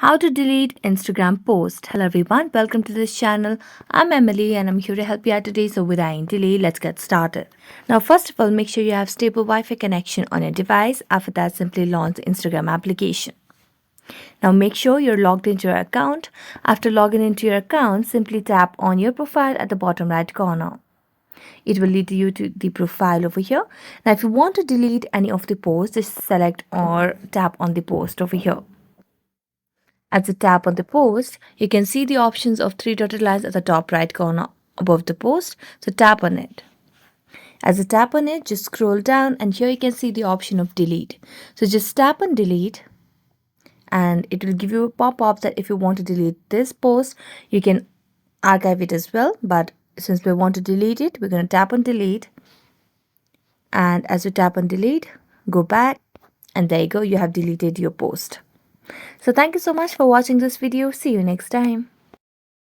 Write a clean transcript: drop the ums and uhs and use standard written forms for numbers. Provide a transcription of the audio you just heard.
How to delete Instagram post. Hello everyone, welcome to this channel. I'm Emily and I'm here to help you out today. So without any delay, let's get started. Now first of all, make sure you have stable Wi-Fi connection on your device. After that, simply launch the Instagram application. Now make sure you're logged into your account. After logging into your account, simply tap on your profile at the bottom right corner. It will lead you to the profile over here. Now if you want to delete any of the posts, just select or tap on the post over here. As you tap on the post, you can see the options of three dotted lines at the top right corner above the post. So tap on it. As you tap on it, just scroll down and here you can see the option of delete. So just tap on delete and it will give you a pop-up that if you want to delete this post, you can archive it as well. But since we want to delete it, we're going to tap on delete. And as you tap on delete, go back and there you go, you have deleted your post. So thank you so much for watching this video. See you next time.